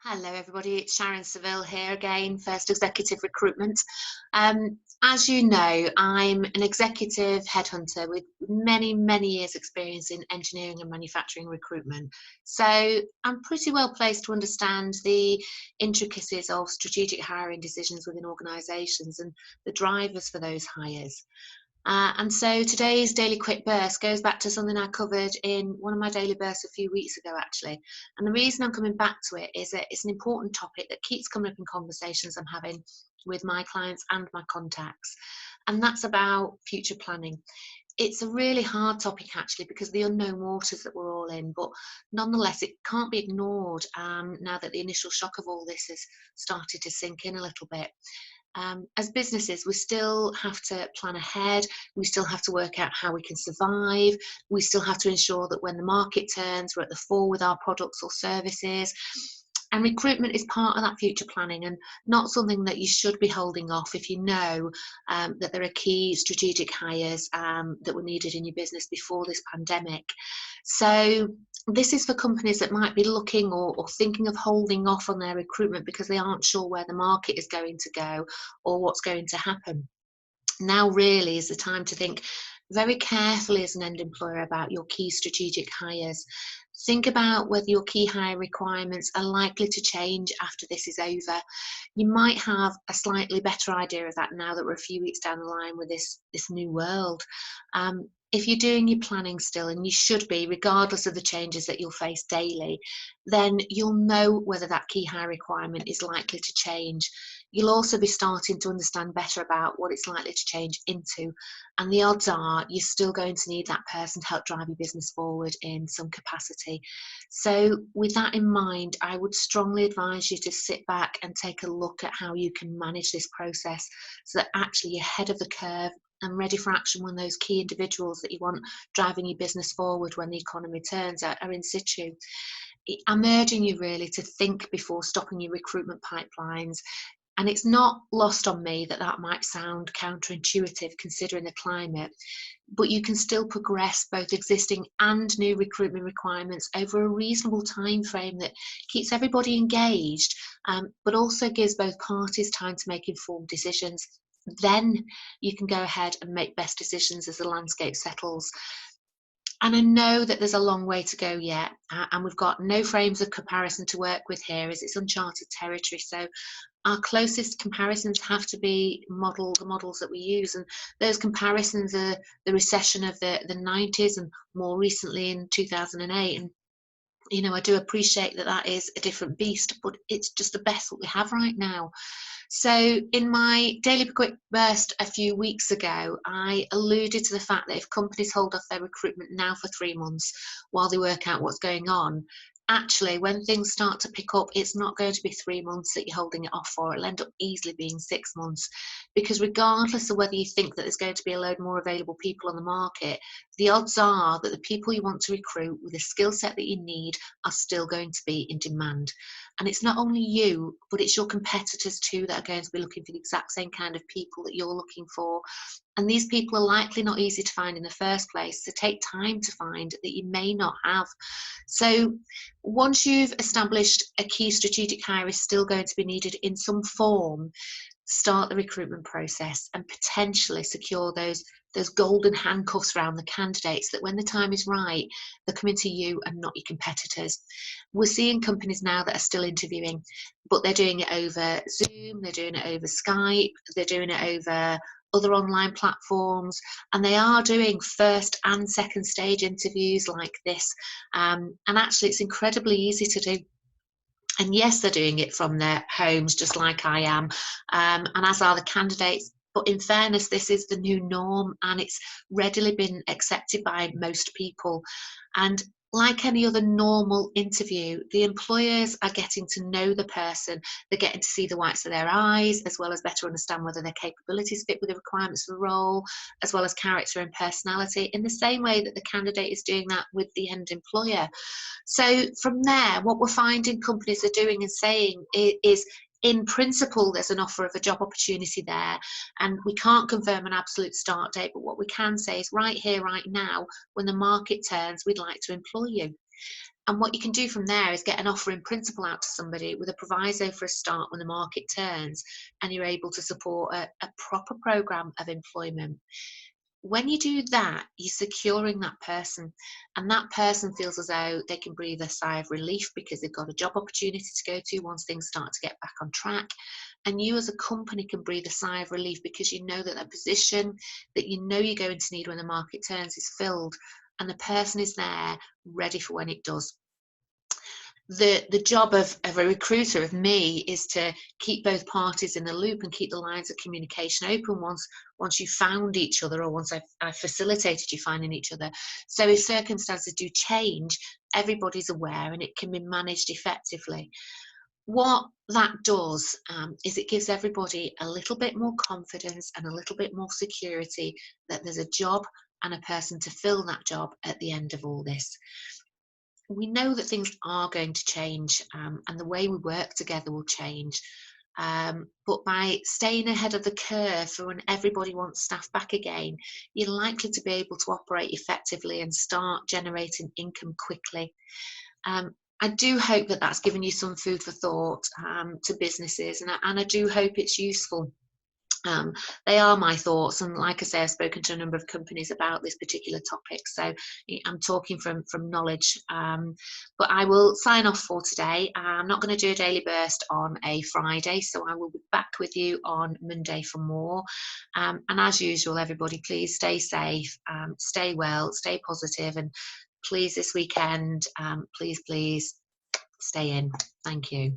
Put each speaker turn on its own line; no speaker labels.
Hello, everybody. It's Sharon Seville here again, First Executive Recruitment. As you know, I'm an executive headhunter with many, many years' experience in engineering and manufacturing recruitment. So I'm pretty well placed to understand the intricacies of strategic hiring decisions within organisations and the drivers for those hires. And so today's daily quick burst goes back to something I covered in one of my daily bursts a few weeks ago, actually. And the reason I'm coming back to it is that it's an important topic that keeps coming up in conversations I'm having with my clients and my contacts. And that's about future planning. It's a really hard topic, actually, because of the unknown waters that we're all in. But nonetheless, it can't be ignored now that the initial shock of all this has started to sink in a little bit. As businesses, we still have to plan ahead. We still have to work out how we can survive. We still have to ensure that when the market turns, we're at the fore with our products or services. And recruitment is part of that future planning and not something that you should be holding off if you know that there are key strategic hires that were needed in your business before this pandemic. So this is for companies that might be looking or thinking of holding off on their recruitment because they aren't sure where the market is going to go or what's going to happen. Now really is the time to think very carefully as an end employer about your key strategic hires. Think about whether your key hire requirements are likely to change after this is over. You might have a slightly better idea of that now that we're a few weeks down the line with this new world. If you're doing your planning still, and you should be, regardless of the changes that you'll face daily, then you'll know whether that key hire requirement is likely to change. You'll also be starting to understand better about what it's likely to change into, and the odds are you're still going to need that person to help drive your business forward in some capacity. So with that in mind, I would strongly advise you to sit back and take a look at how you can manage this process so that actually you're ahead of the curve and ready for action when those key individuals that you want driving your business forward when the economy turns are in situ. I'm urging you really to think before stopping your recruitment pipelines. And it's not lost on me that that might sound counterintuitive considering the climate, but you can still progress both existing and new recruitment requirements over a reasonable time frame that keeps everybody engaged, but also gives both parties time to make informed decisions. Then you can go ahead and make best decisions as the landscape settles. And I know that there's a long way to go yet, and we've got no frames of comparison to work with here as it's uncharted territory. So our closest comparisons have to be the models that we use, and those comparisons are the recession of the 90s and more recently in 2008. And I do appreciate that that is a different beast, but it's just the best that we have right now. So in my daily quick burst a few weeks ago, I alluded to the fact that if companies hold off their recruitment now for 3 months while they work out what's going on, actually when things start to pick up, it's not going to be 3 months that you're holding it off for. It'll end up easily being 6 months, because regardless of whether you think that there's going to be a load more available people on the market, the odds are that the people you want to recruit with the skill set that you need are still going to be in demand. And it's not only you, but it's your competitors too that are going to be looking for the exact same kind of people that you're looking for. And these people are likely not easy to find in the first place, so take time to find that you may not have. So once you've established a key strategic hire is still going to be needed in some form, start the recruitment process and potentially secure those golden handcuffs around the candidates that when the time is right, they're coming to you and not your competitors. We're seeing companies now that are still interviewing, but they're doing it over Zoom, they're doing it over Skype, they're doing it over other online platforms, and they are doing first and second stage interviews like this. And actually it's incredibly easy to do. And yes, they're doing it from their homes, just like I am, and as are the candidates. But in fairness, this is the new norm, and it's readily been accepted by most people. And like any other normal interview, the employers are getting to know the person. They're getting to see the whites of their eyes, as well as better understand whether their capabilities fit with the requirements of the role, as well as character and personality, in the same way that the candidate is doing that with the end employer. So from there, what we're finding companies are doing and saying is in principle, there's an offer of a job opportunity there, and we can't confirm an absolute start date, but what we can say is right here, right now, when the market turns, we'd like to employ you. And what you can do from there is get an offer in principle out to somebody with a proviso for a start when the market turns, and you're able to support a proper program of employment. When you do that, you're securing that person, and that person feels as though they can breathe a sigh of relief because they've got a job opportunity to go to once things start to get back on track. And you as a company can breathe a sigh of relief because you know that that position that you know you're going to need when the market turns is filled, and the person is there ready for when it does. The job of a recruiter, of me, is to keep both parties in the loop and keep the lines of communication open once you've found each other, or once I've facilitated you finding each other. So if circumstances do change, everybody's aware and it can be managed effectively. What that does is it gives everybody a little bit more confidence and a little bit more security that there's a job and a person to fill that job at the end of all this. We know that things are going to change, and the way we work together will change. But by staying ahead of the curve for when everybody wants staff back again, you're likely to be able to operate effectively and start generating income quickly. I do hope that that's given you some food for thought to businesses, and I do hope it's useful. They are my thoughts, and like I say, I've spoken to a number of companies about this particular topic, so I'm talking from knowledge. But I will sign off for today. I'm not going to do a daily burst on a Friday, so I will be back with you on Monday for more. And as usual, everybody, please stay safe, stay well, stay positive, and please this weekend, please stay in. Thank you.